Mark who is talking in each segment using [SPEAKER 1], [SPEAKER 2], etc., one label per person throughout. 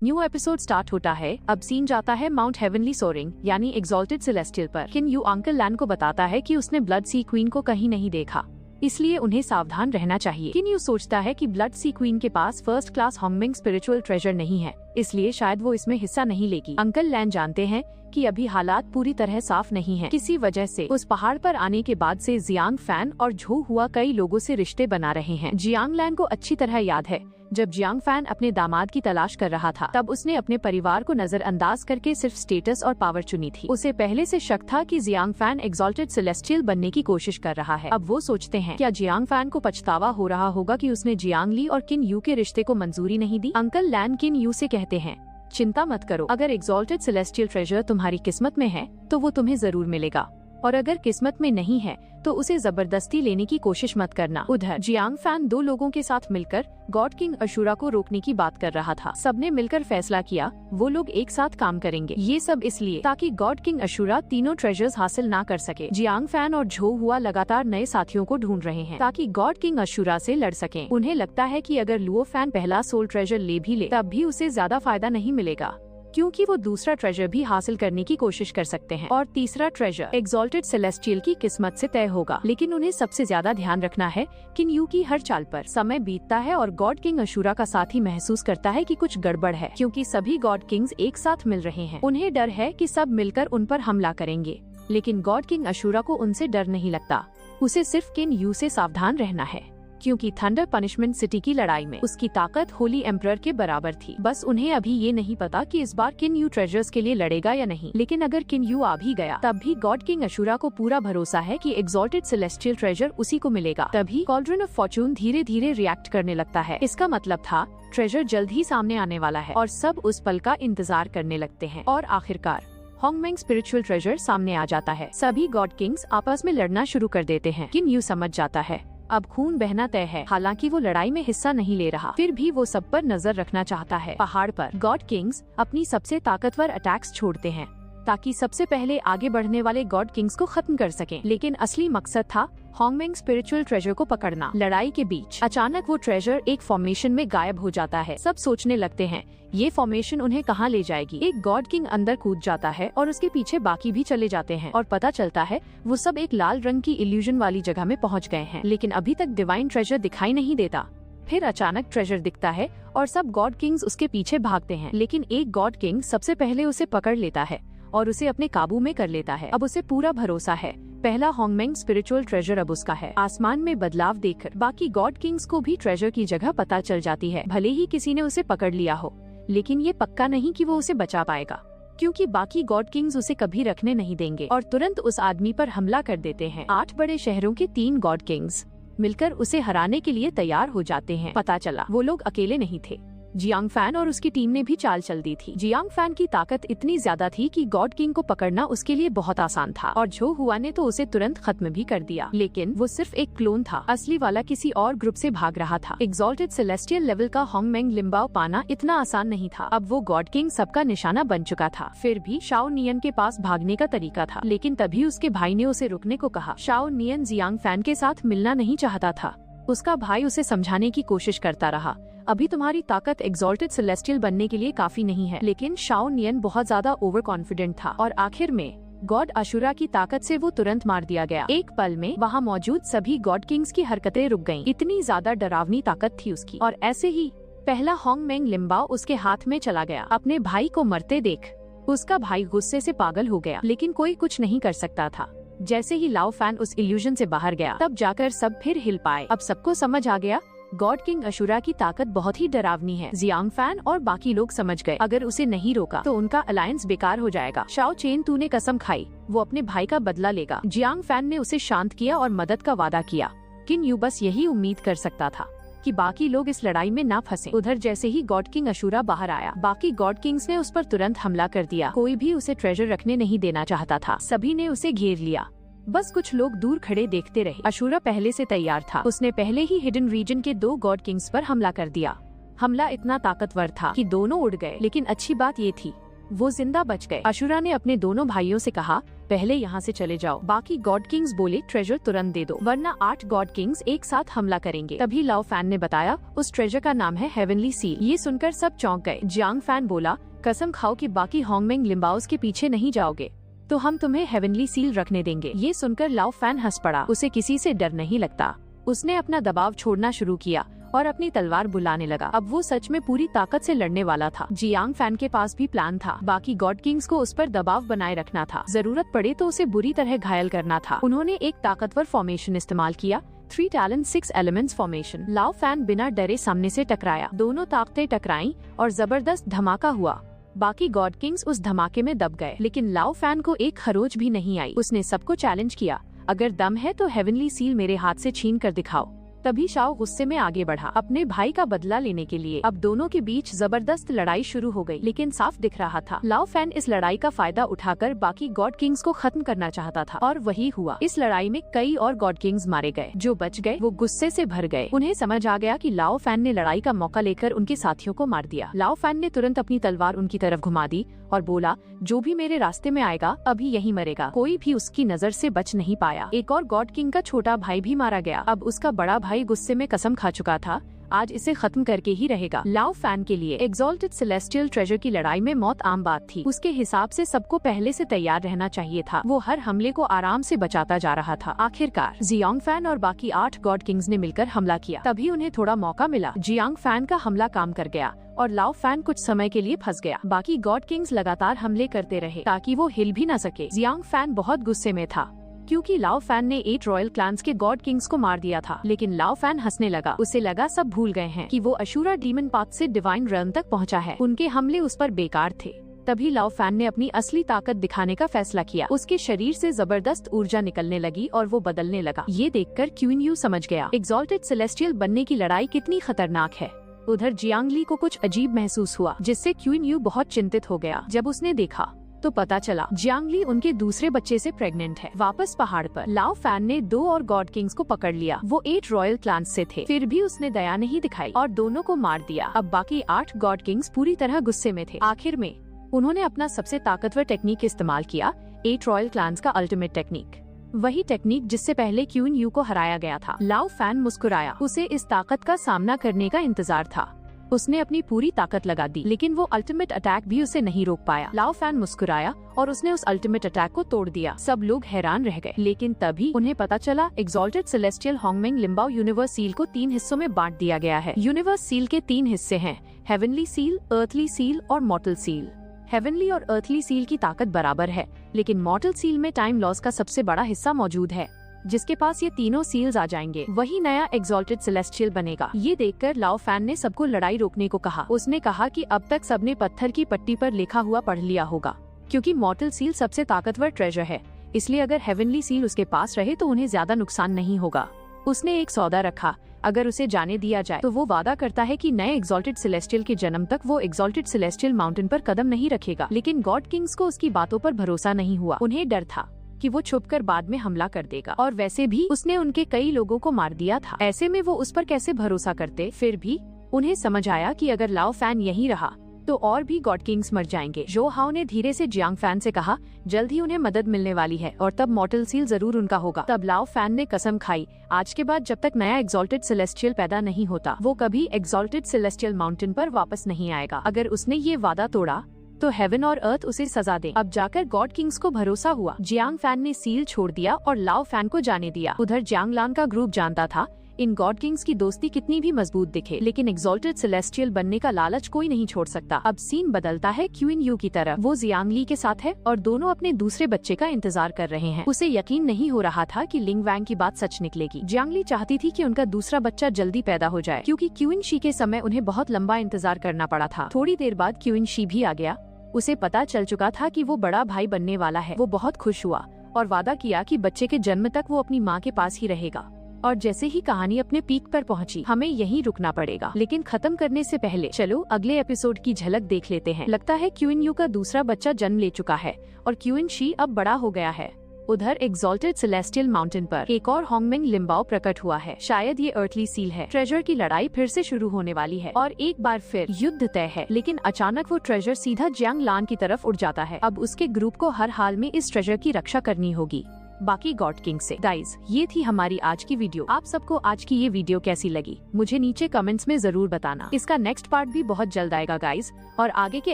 [SPEAKER 1] New episode start होता है। अब सीन जाता है माउंट हेवनली सोरिंग यानी एक्सॉल्टेड सेलेस्टियल पर। किन यू अंकल लैन को बताता है कि उसने ब्लड सी क्वीन को कहीं नहीं देखा, इसलिए उन्हें सावधान रहना चाहिए। किन यू सोचता है कि ब्लड सी क्वीन के पास फर्स्ट क्लास होंगमिंग स्पिरिचुअल ट्रेजर नहीं है, इसलिए शायद वो इसमें हिस्सा नहीं लेगी। अंकल लैन जानते हैं कि अभी हालात पूरी तरह साफ नहीं हैं। किसी वजह से उस पहाड़ पर आने के बाद से जियांग फैन और झो हुआ कई लोगों से रिश्ते बना रहे हैं। जियांग लैन को अच्छी तरह याद है जब जियांग फैन अपने दामाद की तलाश कर रहा था, तब उसने अपने परिवार को नजरअंदाज करके सिर्फ स्टेटस और पावर चुनी थी। उसे पहले से शक था कि जियांग फैन एक्सॉल्टेड सेलेस्टियल बनने की कोशिश कर रहा है। अब वो सोचते हैं क्या जियांग फैन को पछतावा हो रहा होगा कि उसने जियांग ली और किन यू के रिश्ते को मंजूरी नहीं दी। अंकल लैन किन यू से कहते हैं, चिंता मत करो, अगर एक्सॉल्टेड सेलेस्टियल ट्रेजर तुम्हारी किस्मत में है तो वो तुम्हें जरूर मिलेगा, और अगर किस्मत में नहीं है तो उसे जबरदस्ती लेने की कोशिश मत करना। उधर जियांग फैन दो लोगों के साथ मिलकर गॉड किंग अशुरा को रोकने की बात कर रहा था। सबने मिलकर फैसला किया वो लोग एक साथ काम करेंगे। ये सब इसलिए ताकि गॉड किंग अशुरा तीनों ट्रेजर्स हासिल ना कर सके। जियांग फैन और झो हुआ लगातार नए साथियों को ढूंढ रहे हैं ताकि गॉड किंग अशुरा से लड़ सकें। उन्हें लगता है कि अगर लुओ फैन पहला सोल ट्रेजर ले भी ले तब भी उसे ज्यादा फायदा नहीं मिलेगा, क्योंकि वो दूसरा ट्रेजर भी हासिल करने की कोशिश कर सकते हैं और तीसरा ट्रेजर एक्सॉल्टेड सेलेस्टियल की किस्मत से तय होगा। लेकिन उन्हें सबसे ज्यादा ध्यान रखना है किन यू की हर चाल पर। समय बीतता है और गॉड किंग अशुरा का साथी महसूस करता है कि कुछ गड़बड़ है, क्योंकि सभी गॉड किंग्स एक साथ मिल रहे हैं। उन्हें डर है कि सब मिलकर उन पर हमला करेंगे, लेकिन गॉड किंग अशुरा को उनसे डर नहीं लगता। उसे सिर्फ किन यू से सावधान रहना है, क्योंकि थंडर पनिशमेंट सिटी की लड़ाई में उसकी ताकत होली एम्परर के बराबर थी। बस उन्हें अभी ये नहीं पता कि इस बार किन यू ट्रेजर्स के लिए लड़ेगा या नहीं। लेकिन अगर किन यू आ भी गया तब भी गॉड किंग अशुरा को पूरा भरोसा है कि एक्सॉल्टेड सेलेस्टियल ट्रेजर उसी को मिलेगा। तभी कॉल्ड्रन ऑफ फॉर्चून धीरे धीरे रिएक्ट करने लगता है। इसका मतलब था ट्रेजर जल्द ही सामने आने वाला है और सब उस पल का इंतजार करने लगते हैं। और आखिरकार होंगमिंग स्पिरिचुअल ट्रेजर सामने आ जाता है। सभी गॉड किंग्स आपस में लड़ना शुरू कर देते हैं। किन यू समझ जाता है अब खून बहना तय है। हालांकि वो लड़ाई में हिस्सा नहीं ले रहा, फिर भी वो सब पर नजर रखना चाहता है। पहाड़ पर गॉड किंग्स अपनी सबसे ताकतवर अटैक्स छोड़ते हैं ताकि सबसे पहले आगे बढ़ने वाले गॉड किंग्स को खत्म कर सकें। लेकिन असली मकसद था होंगमिंग स्पिरिचुअल ट्रेजर को पकड़ना। लड़ाई के बीच अचानक वो ट्रेजर एक फॉर्मेशन में गायब हो जाता है। सब सोचने लगते हैं ये फॉर्मेशन उन्हें कहाँ ले जाएगी। एक गॉड किंग अंदर कूद जाता है और उसके पीछे बाकी भी चले जाते हैं और पता चलता है वो सब एक लाल रंग की इल्यूजन वाली जगह में पहुँच गए हैं। लेकिन अभी तक डिवाइन ट्रेजर दिखाई नहीं देता। फिर अचानक ट्रेजर दिखता है और सब गॉड किंग्स उसके पीछे भागते हैं। लेकिन एक गॉड किंग सबसे पहले उसे पकड़ लेता है और उसे अपने काबू में कर लेता है। अब उसे पूरा भरोसा है पहला होंगमिंग स्पिरिचुअल ट्रेजर अब उसका है। आसमान में बदलाव देखकर बाकी गॉड किंग्स को भी ट्रेजर की जगह पता चल जाती है। भले ही किसी ने उसे पकड़ लिया हो, लेकिन ये पक्का नहीं कि वो उसे बचा पाएगा, क्योंकि बाकी गॉड किंग्स उसे कभी रखने नहीं देंगे और तुरंत उस आदमी पर हमला कर देते हैं। 8 बड़े शहरों के 3 गॉड किंग्स मिलकर उसे हराने के लिए तैयार हो जाते हैं। पता चला वो लोग अकेले नहीं थे। जियांग फैन और उसकी टीम ने भी चाल चल दी थी। जियांग फैन की ताकत इतनी ज्यादा थी कि गॉड किंग को पकड़ना उसके लिए बहुत आसान था और झो हुआ ने तो उसे तुरंत खत्म भी कर दिया। लेकिन वो सिर्फ एक क्लोन था, असली वाला किसी और ग्रुप से भाग रहा था। एक्सॉल्टेड सेलेस्टियल लेवल का होंगमिंग लिम्बाओ पाना इतना आसान नहीं था। अब वो गॉड किंग सबका निशाना बन चुका था। फिर भी शाओ नियन के पास भागने का तरीका था, लेकिन तभी उसके भाई ने उसे रुकने को कहा। शाओ नियन जियांग फैन के साथ मिलना नहीं चाहता था। उसका भाई उसे समझाने की कोशिश करता रहा, अभी तुम्हारी ताकत एक्सॉल्टेड सेलेस्टियल बनने के लिए काफी नहीं है। लेकिन शाओ नियन बहुत ज्यादा ओवर कॉन्फिडेंट था और आखिर में गॉड अशुरा की ताकत से वो तुरंत मार दिया गया। एक पल में वहाँ मौजूद सभी गॉड किंग्स की हरकतें रुक गयीं। इतनी ज्यादा डरावनी ताकत थी उसकी। और ऐसे ही पहला होंगमिंग लिम्बाओ उसके हाथ में चला गया। अपने भाई को मरते देख उसका भाई गुस्से से पागल हो गया, लेकिन कोई कुछ नहीं कर सकता था। जैसे ही लाओ फैन उस इल्यूजन से बाहर गया, तब जाकर सब फिर हिल पाए। अब सबको समझ आ गया गॉड किंग अशुरा की ताकत बहुत ही डरावनी है। जियांग फैन और बाकी लोग समझ गए अगर उसे नहीं रोका तो उनका अलायंस बेकार हो जाएगा। शाओ चेन तूने कसम खाई वो अपने भाई का बदला लेगा। जियांग फैन ने उसे शांत किया और मदद का वादा किया। किन यू बस यही उम्मीद कर सकता था कि बाकी लोग इस लड़ाई में ना फंसे। उधर जैसे ही गॉड किंग अशुरा बाहर आया, बाकी गॉड किंग्स ने उस पर तुरंत हमला कर दिया। कोई भी उसे ट्रेजर रखने नहीं देना चाहता था। सभी ने उसे घेर लिया, बस कुछ लोग दूर खड़े देखते रहे। अशुरा पहले से तैयार था। उसने पहले ही हिडन रीजन के 2 गॉड किंग्स पर हमला कर दिया। हमला इतना ताकतवर था कि दोनों उड़ गए। लेकिन अच्छी बात ये थी वो जिंदा बच गए। अशुरा ने अपने दोनों भाइयों से कहा, पहले यहाँ से चले जाओ। बाकी गॉड किंग्स बोले, ट्रेजर तुरंत दे दो, वरना 8 गॉड किंग्स एक साथ हमला करेंगे। तभी लाओ फैन ने बताया, उस ट्रेजर का नाम है हेवनली सील। ये सुनकर सब चौंक गए। जियांग फैन बोला, कसम खाओ कि बाकी होंगमेंग लिम्बाओस के पीछे नहीं जाओगे, तो हम तुम्हें हेवनली सील रखने देंगे। ये सुनकर लाओ फैन हंस पड़ा। उसे किसी से डर नहीं लगता। उसने अपना दबाव छोड़ना शुरू किया और अपनी तलवार बुलाने लगा। अब वो सच में पूरी ताकत से लड़ने वाला था। जियांग फैन के पास भी प्लान था। बाकी गॉड किंग्स को उस पर दबाव बनाए रखना था। जरूरत पड़े तो उसे बुरी तरह घायल करना था। उन्होंने एक ताकतवर फॉर्मेशन इस्तेमाल किया, 3 टैलेंट 6 एलिमेंट्स फॉर्मेशन। लाओ फैन बिना डरे सामने से टकराया। दोनों ताकतें टकराईं और जबरदस्त धमाका हुआ। बाकी गॉड किंग्स उस धमाके में दब गए, लेकिन लाओ फैन को एक खरोच भी नहीं आई। उसने सबको चैलेंज किया, अगर दम है तो हेवनली सील मेरे हाथ से छीन कर दिखाओ। तभी शाओ गुस्से में आगे बढ़ा, अपने भाई का बदला लेने के लिए। अब दोनों के बीच जबरदस्त लड़ाई शुरू हो गई, लेकिन साफ दिख रहा था लाओ फैन इस लड़ाई का फायदा उठाकर बाकी गॉड किंग्स को खत्म करना चाहता था। और वही हुआ। इस लड़ाई में कई और गॉड किंग्स मारे गए। जो बच गए वो गुस्से से भर गए। उन्हें समझ आ गया कि लाओ फैन ने लड़ाई का मौका लेकर उनके साथियों को मार दिया। लाओ फैन ने तुरंत अपनी तलवार उनकी तरफ घुमा दी और बोला, जो भी मेरे रास्ते में आएगा अभी यही मरेगा। कोई भी उसकी नजर से बच नहीं पाया। एक और गॉड किंग का छोटा भाई भी मारा गया। अब उसका बड़ा भाई गुस्से में कसम खा चुका था, आज इसे खत्म करके ही रहेगा। लाओ फैन के लिए एक्सॉल्टेड सेलेस्टियल ट्रेजर की लड़ाई में मौत आम बात थी। उसके हिसाब से सबको पहले से तैयार रहना चाहिए था। वो हर हमले को आराम से बचाता जा रहा था। आखिरकार जियांग फैन और बाकी 8 गॉड किंग्स ने मिलकर हमला किया। तभी उन्हें थोड़ा मौका मिला। जियांग फैन का हमला काम कर गया और लाओ फैन कुछ समय के लिए फंस गया। बाकी गॉड किंग्स लगातार हमले करते रहे ताकि वो हिल भी न सके। जियांग फैन बहुत गुस्से में था क्योंकि लाओ फैन ने 8 रॉयल क्लान्स के गॉड किंग्स को मार दिया था। लेकिन लाओ फैन हंसने लगा। उसे लगा सब भूल गए हैं कि वो अशुरा डीमन पाथ से डिवाइन रेल्म तक पहुंचा है। उनके हमले उस पर बेकार थे। तभी लाओ फैन ने अपनी असली ताकत दिखाने का फैसला किया। उसके शरीर से जबरदस्त ऊर्जा निकलने लगी और वो बदलने लगा। ये देखकर क्वीन यू समझ गया एक्सॉल्टेड सेलेस्टियल बनने की लड़ाई कितनी खतरनाक है। उधर जियांग ली को कुछ अजीब महसूस हुआ, जिससे क्वीन यू बहुत चिंतित हो गया। जब उसने देखा तो पता चला जियांग ली उनके दूसरे बच्चे से प्रेग्नेंट है। वापस पहाड़ पर लाओ फैन ने 2 और गॉड किंग्स को पकड़ लिया। वो 8 रॉयल क्लान्स से थे, फिर भी उसने दया नहीं दिखाई और दोनों को मार दिया। अब बाकी 8 गॉड किंग्स पूरी तरह गुस्से में थे। आखिर में उन्होंने अपना सबसे ताकतवर टेक्निक इस्तेमाल किया, 8 रॉयल क्लान्स का अल्टीमेट टेक्निक। वही टेक्निक जिससे पहले क्वीन यू को हराया गया था। लाओ फैन मुस्कुराया। उसे इस ताकत का सामना करने का इंतजार था। उसने अपनी पूरी ताकत लगा दी, लेकिन वो अल्टीमेट अटैक भी उसे नहीं रोक पाया। लाओ फैन मुस्कुराया और उसने उस अल्टीमेट अटैक को तोड़ दिया। सब लोग हैरान रह गए, लेकिन तभी उन्हें पता चला exalted celestial Hongmeng Limbao universe seal को 3 हिस्सों में बांट दिया गया है। यूनिवर्स सील के 3 हिस्से हैं, हेवनली सील, अर्थली सील और मॉर्टल सील। हेवनली और अर्थली सील की ताकत बराबर है, लेकिन मॉर्टल सील में टाइम लॉस का सबसे बड़ा हिस्सा मौजूद है। जिसके पास ये तीनों सील्स आ जाएंगे वही नया एक्सॉल्टेड सेलेस्टियल बनेगा। ये देखकर लाओ फैन ने सबको लड़ाई रोकने को कहा। उसने कहा कि अब तक सबने पत्थर की पट्टी पर लिखा हुआ पढ़ लिया होगा, क्योंकि मॉर्टल सील सबसे ताकतवर ट्रेजर है। इसलिए अगर हेवनली सील उसके पास रहे तो उन्हें ज्यादा नुकसान नहीं होगा। उसने एक सौदा रखा, अगर उसे जाने दिया जाए तो वो वादा करता है कि नए एक्सॉल्टेड सेलेस्टियल के जन्म तक वो एक्सॉल्टेड सेलेस्टियल माउंटेन पर कदम नहीं रखेगा। लेकिन गॉड किंग्स को उसकी बातों पर भरोसा नहीं हुआ। उन्हें डर था कि वो छुपकर बाद में हमला कर देगा, और वैसे भी उसने उनके कई लोगों को मार दिया था। ऐसे में वो उस पर कैसे भरोसा करते। फिर भी उन्हें समझ आया कि अगर लाओ फैन यहीं रहा तो और भी गॉड किंग्स मर जाएंगे। जो हाओ ने धीरे से जियांग फैन से कहा, जल्द ही उन्हें मदद मिलने वाली है और तब मॉर्टल सील जरूर उनका होगा। तब लाओ फैन ने कसम खाई, आज के बाद जब तक नया एक्सॉल्टेड सेलेस्टियल पैदा नहीं होता वो कभी एक्सॉल्टेड सेलेस्टियल माउंटेन पर वापस नहीं आएगा। अगर उसने ये वादा तोड़ा तो हेवन और अर्थ उसे सजा दे। अब जाकर गॉड किंग्स को भरोसा हुआ। जियांग फैन ने सील छोड़ दिया और लाओ फैन को जाने दिया। उधर जियांग लान का ग्रुप जानता था इन गॉड किंग्स की दोस्ती कितनी भी मजबूत दिखे, लेकिन एक्सॉल्टेड सेलेस्टियल बनने का लालच कोई नहीं छोड़ सकता। अब सीन बदलता है क्वीन यू की तरफ। वो जियांग ली के साथ है और दोनों अपने दूसरे बच्चे का इंतजार कर रहे हैं। उसे यकीन नहीं हो रहा था कि लिंग वैंग की बात सच निकलेगी। जियांग ली चाहती थी कि उनका दूसरा बच्चा जल्दी पैदा हो जाए, क्योंकि क्वीन शी के समय उन्हें बहुत लंबा इंतजार करना पड़ा था। थोड़ी देर बाद क्वीन शी भी आ गया। उसे पता चल चुका था कि वो बड़ा भाई बनने वाला है। वो बहुत खुश हुआ और वादा किया कि बच्चे के जन्म तक वो अपनी माँ के पास ही रहेगा। और जैसे ही कहानी अपने पीक पर पहुंची, हमें यहीं रुकना पड़ेगा। लेकिन खत्म करने से पहले चलो अगले एपिसोड की झलक देख लेते हैं। लगता है क्वीन यू का दूसरा बच्चा जन्म ले चुका है और क्वीन शी अब बड़ा हो गया है। उधर एग्जॉल्टेड सेलेस्टियल माउंटेन पर एक और होंगमिंग लिम्बाओ प्रकट हुआ है। शायद ये अर्थली सील है। ट्रेजर की लड़ाई फिर से शुरू होने वाली है और एक बार फिर युद्ध तय है। लेकिन अचानक वो ट्रेजर सीधा जियांग लान की तरफ उड़ जाता है। अब उसके ग्रुप को हर हाल में इस ट्रेजर की रक्षा करनी होगी, बाकी गॉड किंग से। गाइज, ये थी हमारी आज की वीडियो। आप सबको आज की ये वीडियो कैसी लगी मुझे नीचे कमेंट्स में जरूर बताना। इसका नेक्स्ट पार्ट भी बहुत जल्द आएगा गाइज, और आगे के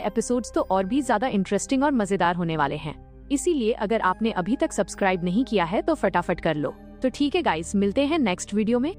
[SPEAKER 1] एपिसोड्स तो और भी ज्यादा इंटरेस्टिंग और मजेदार होने वाले हैं। इसीलिए अगर आपने अभी तक सब्सक्राइब नहीं किया है तो फटाफट कर लो। तो ठीक है गाइज, मिलते हैं नेक्स्ट वीडियो में।